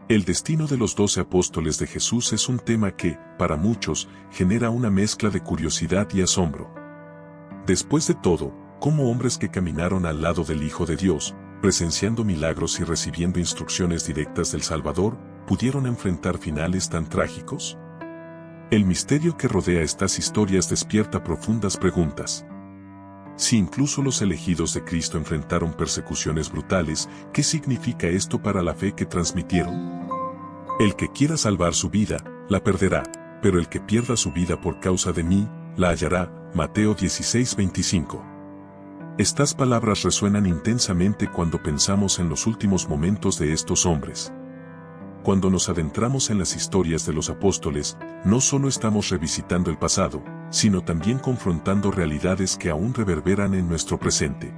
El destino de los 12 apóstoles de Jesús es un tema que, para muchos, genera una mezcla de curiosidad y asombro. Después de todo, ¿cómo hombres que caminaron al lado del Hijo de Dios, presenciando milagros y recibiendo instrucciones directas del Salvador, pudieron enfrentar finales tan trágicos? El misterio que rodea estas historias despierta profundas preguntas. Si incluso los elegidos de Cristo enfrentaron persecuciones brutales, ¿qué significa esto para la fe que transmitieron? El que quiera salvar su vida, la perderá, pero el que pierda su vida por causa de mí, la hallará. Mateo 16:25. Estas palabras resuenan intensamente cuando pensamos en los últimos momentos de estos hombres. Cuando nos adentramos en las historias de los apóstoles, no solo estamos revisitando el pasado, sino también confrontando realidades que aún reverberan en nuestro presente.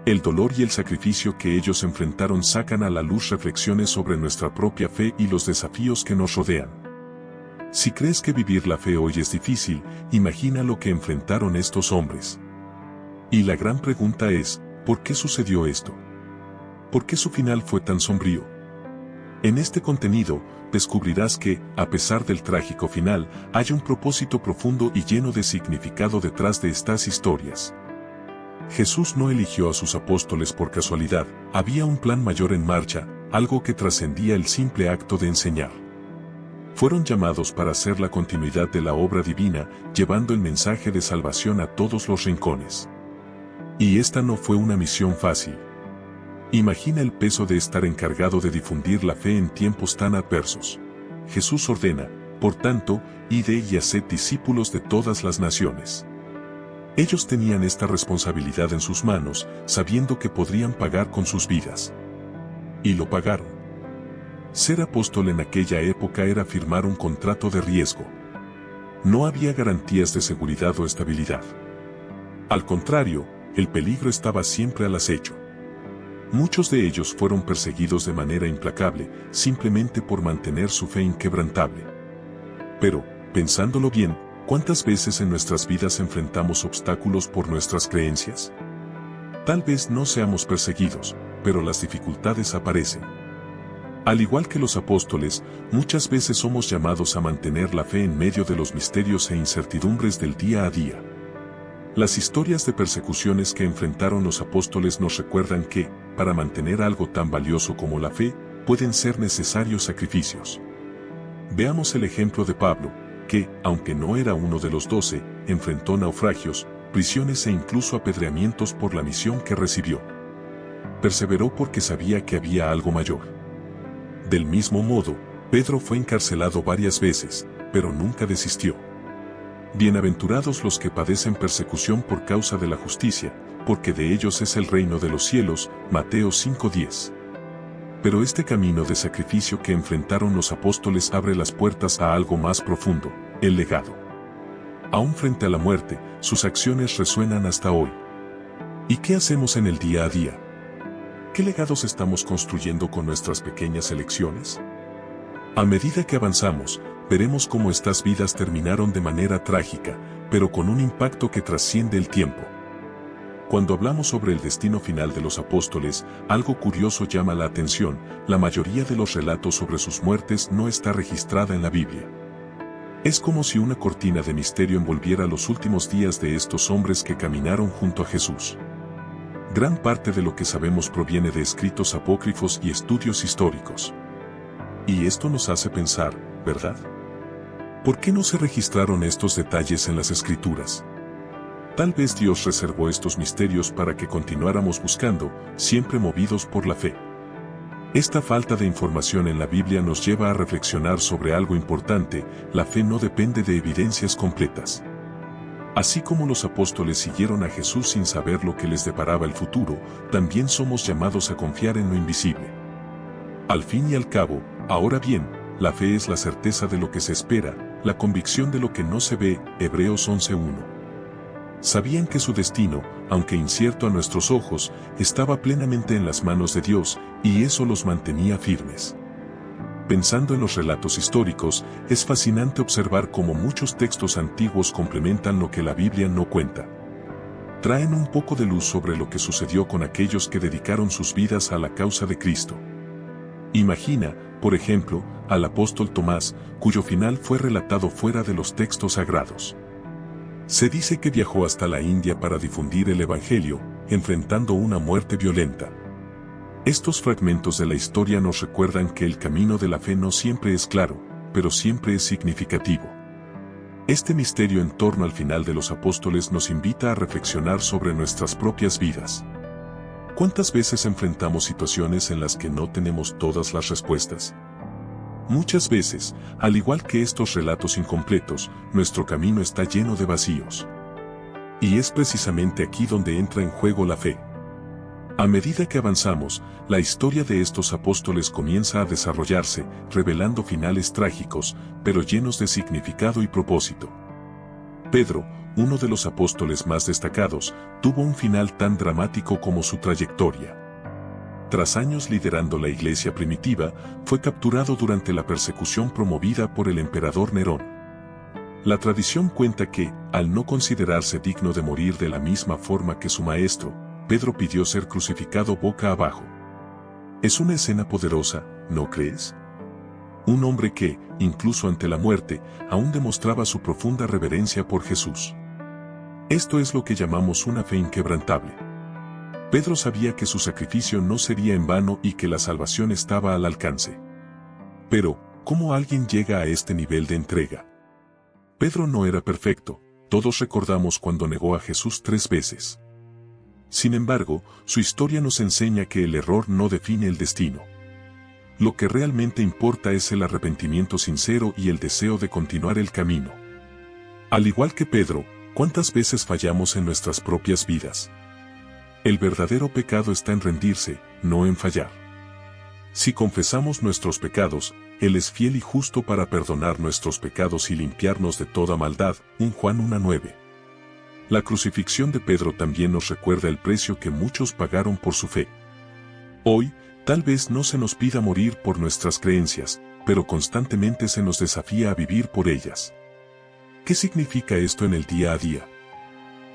El dolor y el sacrificio que ellos enfrentaron sacan a la luz reflexiones sobre nuestra propia fe y los desafíos que nos rodean. Si crees que vivir la fe hoy es difícil, imagina lo que enfrentaron estos hombres. Y la gran pregunta es, ¿por qué sucedió esto? ¿Por qué su final fue tan sombrío? En este contenido, descubrirás que, a pesar del trágico final, hay un propósito profundo y lleno de significado detrás de estas historias. Jesús no eligió a sus apóstoles por casualidad, había un plan mayor en marcha, algo que trascendía el simple acto de enseñar. Fueron llamados para ser la continuidad de la obra divina, llevando el mensaje de salvación a todos los rincones. Y esta no fue una misión fácil. Imagina el peso de estar encargado de difundir la fe en tiempos tan adversos. Jesús ordena, por tanto, id y haced discípulos de todas las naciones. Ellos tenían esta responsabilidad en sus manos, sabiendo que podrían pagar con sus vidas. Y lo pagaron. Ser apóstol en aquella época era firmar un contrato de riesgo. No había garantías de seguridad o estabilidad. Al contrario, el peligro estaba siempre al acecho. Muchos de ellos fueron perseguidos de manera implacable, simplemente por mantener su fe inquebrantable. Pero, pensándolo bien, ¿cuántas veces en nuestras vidas enfrentamos obstáculos por nuestras creencias? Tal vez no seamos perseguidos, pero las dificultades aparecen. Al igual que los apóstoles, muchas veces somos llamados a mantener la fe en medio de los misterios e incertidumbres del día a día. Las historias de persecuciones que enfrentaron los apóstoles nos recuerdan que, para mantener algo tan valioso como la fe, pueden ser necesarios sacrificios. Veamos el ejemplo de Pablo, que, aunque no era uno de los 12, enfrentó naufragios, prisiones e incluso apedreamientos por la misión que recibió. Perseveró porque sabía que había algo mayor. Del mismo modo, Pedro fue encarcelado varias veces, pero nunca desistió. Bienaventurados los que padecen persecución por causa de la justicia, porque de ellos es el reino de los cielos. Mateo 5:10. Pero este camino de sacrificio que enfrentaron los apóstoles abre las puertas a algo más profundo, el legado. Aún frente a la muerte, sus acciones resuenan hasta hoy. ¿Y qué hacemos en el día a día? ¿Qué legados estamos construyendo con nuestras pequeñas elecciones? A medida que avanzamos, veremos cómo estas vidas terminaron de manera trágica, pero con un impacto que trasciende el tiempo. Cuando hablamos sobre el destino final de los apóstoles, algo curioso llama la atención: la mayoría de los relatos sobre sus muertes no está registrada en la Biblia. Es como si una cortina de misterio envolviera los últimos días de estos hombres que caminaron junto a Jesús. Gran parte de lo que sabemos proviene de escritos apócrifos y estudios históricos. Y esto nos hace pensar, ¿verdad? ¿Por qué no se registraron estos detalles en las Escrituras? Tal vez Dios reservó estos misterios para que continuáramos buscando, siempre movidos por la fe. Esta falta de información en la Biblia nos lleva a reflexionar sobre algo importante: la fe no depende de evidencias completas. Así como los apóstoles siguieron a Jesús sin saber lo que les deparaba el futuro, también somos llamados a confiar en lo invisible. Al fin y al cabo, ahora bien, la fe es la certeza de lo que se espera, la convicción de lo que no se ve. Hebreos 11:1. Sabían que su destino, aunque incierto a nuestros ojos, estaba plenamente en las manos de Dios, y eso los mantenía firmes. Pensando en los relatos históricos, es fascinante observar cómo muchos textos antiguos complementan lo que la Biblia no cuenta. Traen un poco de luz sobre lo que sucedió con aquellos que dedicaron sus vidas a la causa de Cristo. Imagina, por ejemplo, al apóstol Tomás, cuyo final fue relatado fuera de los textos sagrados. Se dice que viajó hasta la India para difundir el Evangelio, enfrentando una muerte violenta. Estos fragmentos de la historia nos recuerdan que el camino de la fe no siempre es claro, pero siempre es significativo. Este misterio en torno al final de los apóstoles nos invita a reflexionar sobre nuestras propias vidas. ¿Cuántas veces enfrentamos situaciones en las que no tenemos todas las respuestas? Muchas veces, al igual que estos relatos incompletos, nuestro camino está lleno de vacíos. Y es precisamente aquí donde entra en juego la fe. A medida que avanzamos, la historia de estos apóstoles comienza a desarrollarse, revelando finales trágicos, pero llenos de significado y propósito. Pedro, uno de los apóstoles más destacados, tuvo un final tan dramático como su trayectoria. Tras años liderando la iglesia primitiva, fue capturado durante la persecución promovida por el emperador Nerón. La tradición cuenta que, al no considerarse digno de morir de la misma forma que su maestro, Pedro pidió ser crucificado boca abajo. Es una escena poderosa, ¿no crees? Un hombre que, incluso ante la muerte, aún demostraba su profunda reverencia por Jesús. Esto es lo que llamamos una fe inquebrantable. Pedro sabía que su sacrificio no sería en vano y que la salvación estaba al alcance. Pero, ¿cómo alguien llega a este nivel de entrega? Pedro no era perfecto, todos recordamos cuando negó a Jesús 3 veces. Sin embargo, su historia nos enseña que el error no define el destino. Lo que realmente importa es el arrepentimiento sincero y el deseo de continuar el camino. Al igual que Pedro, ¿cuántas veces fallamos en nuestras propias vidas? El verdadero pecado está en rendirse, no en fallar. Si confesamos nuestros pecados, Él es fiel y justo para perdonar nuestros pecados y limpiarnos de toda maldad. 1 Juan 1:9. La crucifixión de Pedro también nos recuerda el precio que muchos pagaron por su fe. Hoy, tal vez no se nos pida morir por nuestras creencias, pero constantemente se nos desafía a vivir por ellas. ¿Qué significa esto en el día a día?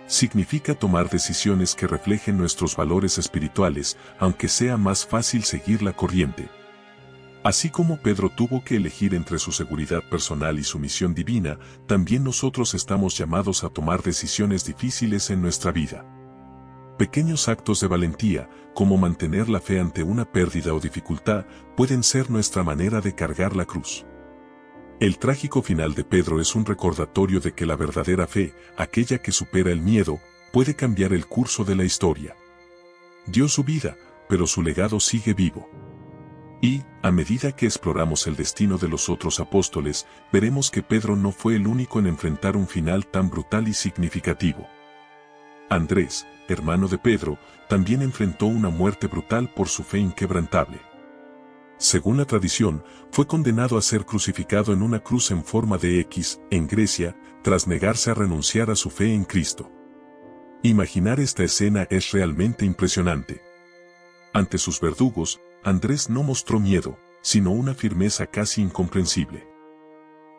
Significa tomar decisiones que reflejen nuestros valores espirituales, aunque sea más fácil seguir la corriente. Así como Pedro tuvo que elegir entre su seguridad personal y su misión divina, también nosotros estamos llamados a tomar decisiones difíciles en nuestra vida. Pequeños actos de valentía, como mantener la fe ante una pérdida o dificultad, pueden ser nuestra manera de cargar la cruz. El trágico final de Pedro es un recordatorio de que la verdadera fe, aquella que supera el miedo, puede cambiar el curso de la historia. Dio su vida, pero su legado sigue vivo. Y, a medida que exploramos el destino de los otros apóstoles, veremos que Pedro no fue el único en enfrentar un final tan brutal y significativo. Andrés, hermano de Pedro, también enfrentó una muerte brutal por su fe inquebrantable. Según la tradición, fue condenado a ser crucificado en una cruz en forma de X, en Grecia, tras negarse a renunciar a su fe en Cristo. Imaginar esta escena es realmente impresionante. Ante sus verdugos, Andrés no mostró miedo, sino una firmeza casi incomprensible.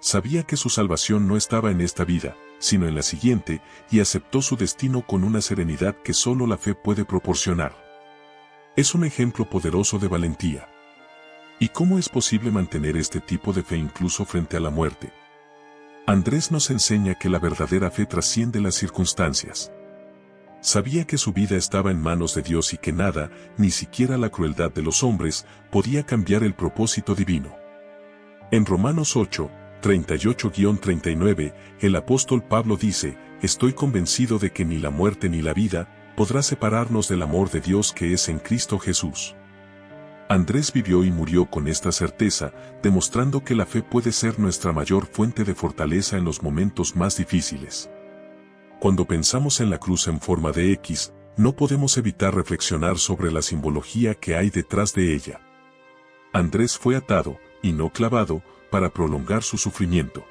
Sabía que su salvación no estaba en esta vida, sino en la siguiente, y aceptó su destino con una serenidad que solo la fe puede proporcionar. Es un ejemplo poderoso de valentía. ¿Y cómo es posible mantener este tipo de fe incluso frente a la muerte? Andrés nos enseña que la verdadera fe trasciende las circunstancias. Sabía que su vida estaba en manos de Dios y que nada, ni siquiera la crueldad de los hombres, podía cambiar el propósito divino. En Romanos 8, 38-39, el apóstol Pablo dice: «Estoy convencido de que ni la muerte ni la vida podrá separarnos del amor de Dios que es en Cristo Jesús». Andrés vivió y murió con esta certeza, demostrando que la fe puede ser nuestra mayor fuente de fortaleza en los momentos más difíciles. Cuando pensamos en la cruz en forma de X, no podemos evitar reflexionar sobre la simbología que hay detrás de ella. Andrés fue atado, y no clavado, para prolongar su sufrimiento.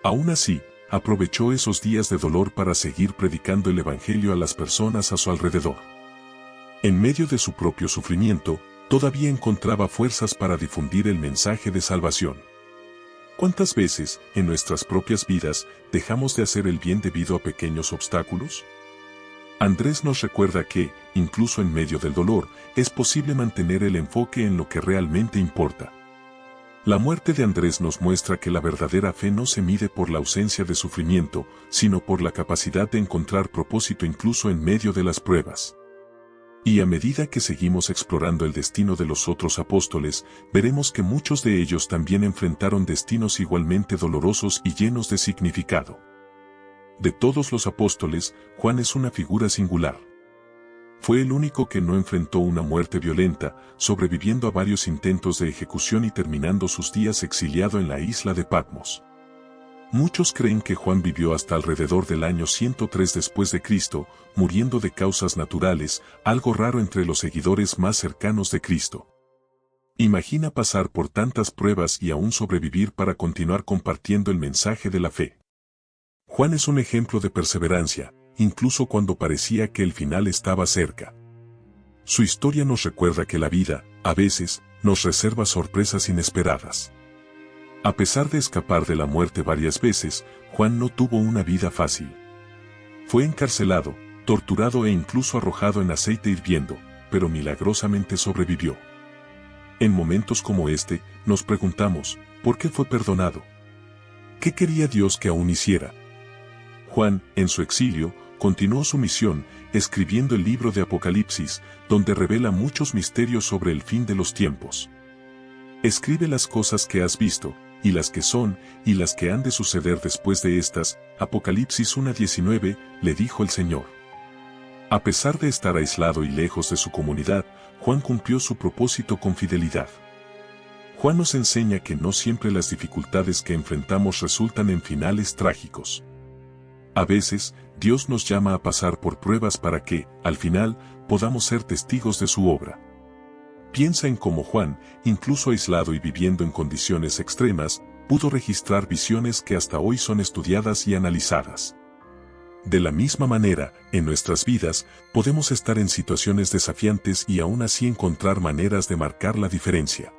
Aún así, aprovechó esos días de dolor para seguir predicando el Evangelio a las personas a su alrededor. En medio de su propio sufrimiento, todavía encontraba fuerzas para difundir el mensaje de salvación. ¿Cuántas veces, en nuestras propias vidas, dejamos de hacer el bien debido a pequeños obstáculos? Andrés nos recuerda que, incluso en medio del dolor, es posible mantener el enfoque en lo que realmente importa. La muerte de Andrés nos muestra que la verdadera fe no se mide por la ausencia de sufrimiento, sino por la capacidad de encontrar propósito incluso en medio de las pruebas. Y a medida que seguimos explorando el destino de los otros apóstoles, veremos que muchos de ellos también enfrentaron destinos igualmente dolorosos y llenos de significado. De todos los apóstoles, Juan es una figura singular. Fue el único que no enfrentó una muerte violenta, sobreviviendo a varios intentos de ejecución y terminando sus días exiliado en la isla de Patmos. Muchos creen que Juan vivió hasta alrededor del año 103 después de Cristo, muriendo de causas naturales, algo raro entre los seguidores más cercanos de Cristo. Imagina pasar por tantas pruebas y aún sobrevivir para continuar compartiendo el mensaje de la fe. Juan es un ejemplo de perseverancia, incluso cuando parecía que el final estaba cerca. Su historia nos recuerda que la vida, a veces, nos reserva sorpresas inesperadas. A pesar de escapar de la muerte varias veces, Juan no tuvo una vida fácil. Fue encarcelado, torturado e incluso arrojado en aceite hirviendo, pero milagrosamente sobrevivió. En momentos como este, nos preguntamos, ¿por qué fue perdonado? ¿Qué quería Dios que aún hiciera? Juan, en su exilio, continuó su misión, escribiendo el libro de Apocalipsis, donde revela muchos misterios sobre el fin de los tiempos. Escribe las cosas que has visto, y las que son, y las que han de suceder después de estas, Apocalipsis 1:19, le dijo el Señor. A pesar de estar aislado y lejos de su comunidad, Juan cumplió su propósito con fidelidad. Juan nos enseña que no siempre las dificultades que enfrentamos resultan en finales trágicos. A veces, Dios nos llama a pasar por pruebas para que, al final, podamos ser testigos de su obra. Piensa en cómo Juan, incluso aislado y viviendo en condiciones extremas, pudo registrar visiones que hasta hoy son estudiadas y analizadas. De la misma manera, en nuestras vidas, podemos estar en situaciones desafiantes y aún así encontrar maneras de marcar la diferencia.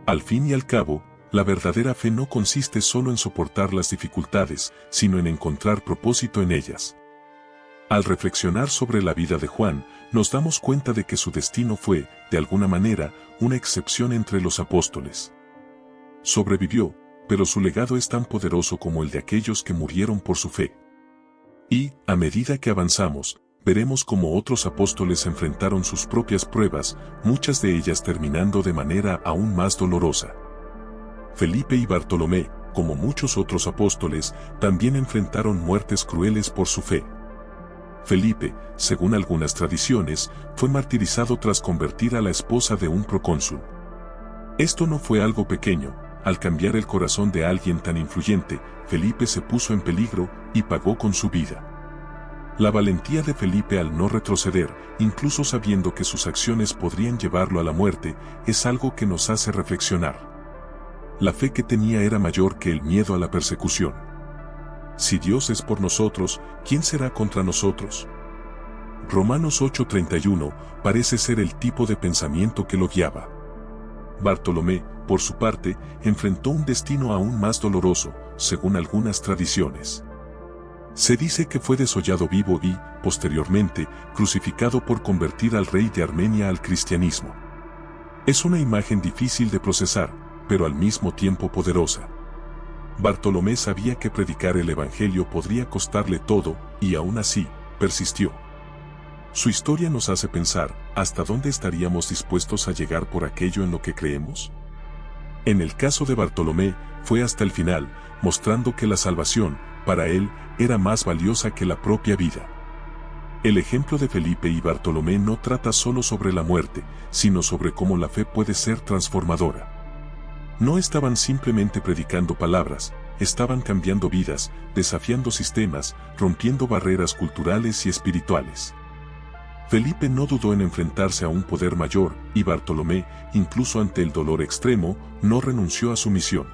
Al fin y al cabo, la verdadera fe no consiste solo en soportar las dificultades, sino en encontrar propósito en ellas. Al reflexionar sobre la vida de Juan, nos damos cuenta de que su destino fue, de alguna manera, una excepción entre los apóstoles. Sobrevivió, pero su legado es tan poderoso como el de aquellos que murieron por su fe. Y, a medida que avanzamos, veremos cómo otros apóstoles enfrentaron sus propias pruebas, muchas de ellas terminando de manera aún más dolorosa. Felipe y Bartolomé, como muchos otros apóstoles, también enfrentaron muertes crueles por su fe. Felipe, según algunas tradiciones, fue martirizado tras convertir a la esposa de un procónsul. Esto no fue algo pequeño. Al cambiar el corazón de alguien tan influyente, Felipe se puso en peligro y pagó con su vida. La valentía de Felipe al no retroceder, incluso sabiendo que sus acciones podrían llevarlo a la muerte, es algo que nos hace reflexionar. La fe que tenía era mayor que el miedo a la persecución. Si Dios es por nosotros, ¿quién será contra nosotros? Romanos 8:31 parece ser el tipo de pensamiento que lo guiaba. Bartolomé, por su parte, enfrentó un destino aún más doloroso, según algunas tradiciones. Se dice que fue desollado vivo y, posteriormente, crucificado por convertir al rey de Armenia al cristianismo. Es una imagen difícil de procesar, pero al mismo tiempo poderosa. Bartolomé sabía que predicar el evangelio podría costarle todo, y aún así, persistió. Su historia nos hace pensar, ¿hasta dónde estaríamos dispuestos a llegar por aquello en lo que creemos? En el caso de Bartolomé, fue hasta el final, mostrando que la salvación, para él, era más valiosa que la propia vida. El ejemplo de Felipe y Bartolomé no trata solo sobre la muerte, sino sobre cómo la fe puede ser transformadora. No estaban simplemente predicando palabras, estaban cambiando vidas, desafiando sistemas, rompiendo barreras culturales y espirituales. Felipe no dudó en enfrentarse a un poder mayor, y Bartolomé, incluso ante el dolor extremo, no renunció a su misión.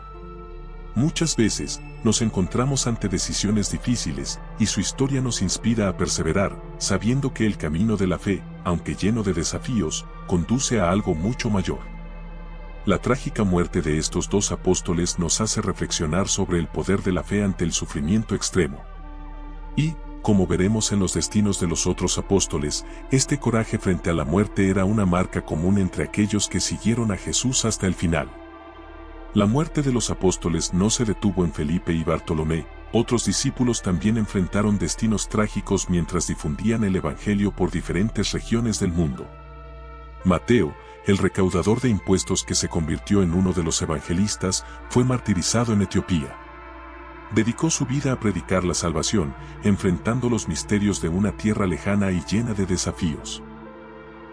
Muchas veces, nos encontramos ante decisiones difíciles, y su historia nos inspira a perseverar, sabiendo que el camino de la fe, aunque lleno de desafíos, conduce a algo mucho mayor. La trágica muerte de estos dos apóstoles nos hace reflexionar sobre el poder de la fe ante el sufrimiento extremo. Y, Como veremos en los destinos de los otros apóstoles, este coraje frente a la muerte era una marca común entre aquellos que siguieron a Jesús hasta el final. La muerte de los apóstoles no se detuvo en Felipe y Bartolomé, otros discípulos también enfrentaron destinos trágicos mientras difundían el Evangelio por diferentes regiones del mundo. Mateo, el recaudador de impuestos que se convirtió en uno de los evangelistas, fue martirizado en Etiopía. Dedicó su vida a predicar la salvación, enfrentando los misterios de una tierra lejana y llena de desafíos.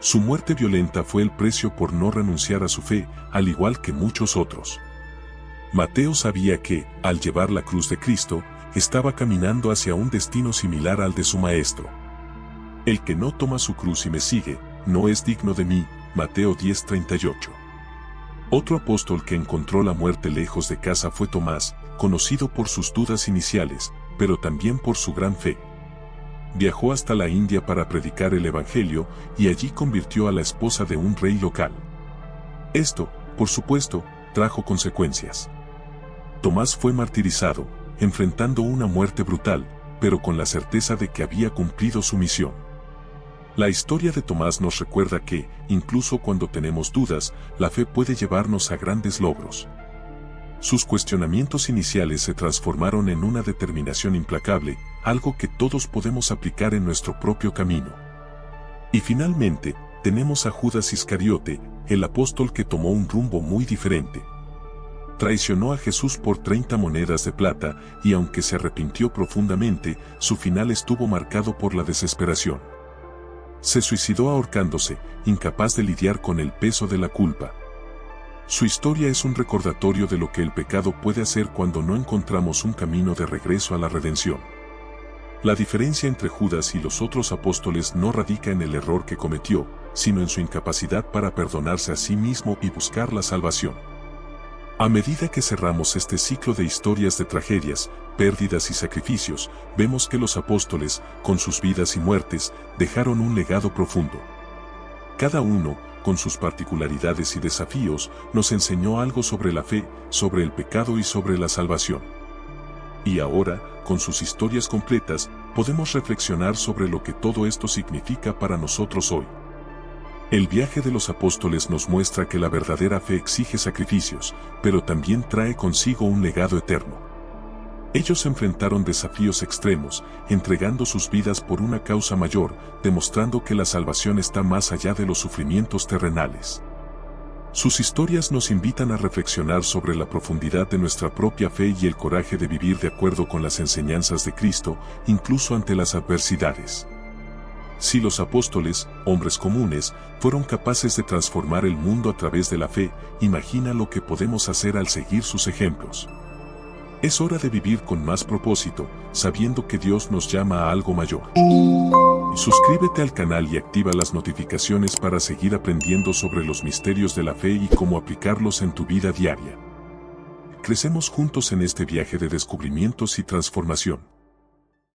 Su muerte violenta fue el precio por no renunciar a su fe, al igual que muchos otros. Mateo sabía que, al llevar la cruz de Cristo, estaba caminando hacia un destino similar al de su maestro. El que no toma su cruz y me sigue, no es digno de mí. Mateo 10:38. Otro apóstol que encontró la muerte lejos de casa fue Tomás, conocido por sus dudas iniciales, pero también por su gran fe. Viajó hasta la India para predicar el Evangelio y allí convirtió a la esposa de un rey local. Esto, por supuesto, trajo consecuencias. Tomás fue martirizado, enfrentando una muerte brutal, pero con la certeza de que había cumplido su misión. La historia de Tomás nos recuerda que, incluso cuando tenemos dudas, la fe puede llevarnos a grandes logros. Sus cuestionamientos iniciales se transformaron en una determinación implacable, algo que todos podemos aplicar en nuestro propio camino. Y finalmente, tenemos a Judas Iscariote, el apóstol que tomó un rumbo muy diferente. Traicionó a Jesús por 30 monedas de plata y aunque se arrepintió profundamente, su final estuvo marcado por la desesperación. Se suicidó ahorcándose, incapaz de lidiar con el peso de la culpa. Su historia es un recordatorio de lo que el pecado puede hacer cuando no encontramos un camino de regreso a la redención. La diferencia entre Judas y los otros apóstoles no radica en el error que cometió, sino en su incapacidad para perdonarse a sí mismo y buscar la salvación. A medida que cerramos este ciclo de historias de tragedias, pérdidas y sacrificios, vemos que los apóstoles, con sus vidas y muertes, dejaron un legado profundo. Cada uno, con sus particularidades y desafíos, nos enseñó algo sobre la fe, sobre el pecado y sobre la salvación. Y ahora, con sus historias completas, podemos reflexionar sobre lo que todo esto significa para nosotros hoy. El viaje de los apóstoles nos muestra que la verdadera fe exige sacrificios, pero también trae consigo un legado eterno. Ellos enfrentaron desafíos extremos, entregando sus vidas por una causa mayor, demostrando que la salvación está más allá de los sufrimientos terrenales. Sus historias nos invitan a reflexionar sobre la profundidad de nuestra propia fe y el coraje de vivir de acuerdo con las enseñanzas de Cristo, incluso ante las adversidades. Si los apóstoles, hombres comunes, fueron capaces de transformar el mundo a través de la fe, imagina lo que podemos hacer al seguir sus ejemplos. Es hora de vivir con más propósito, sabiendo que Dios nos llama a algo mayor. Suscríbete al canal y activa las notificaciones para seguir aprendiendo sobre los misterios de la fe y cómo aplicarlos en tu vida diaria. Crecemos juntos en este viaje de descubrimientos y transformación.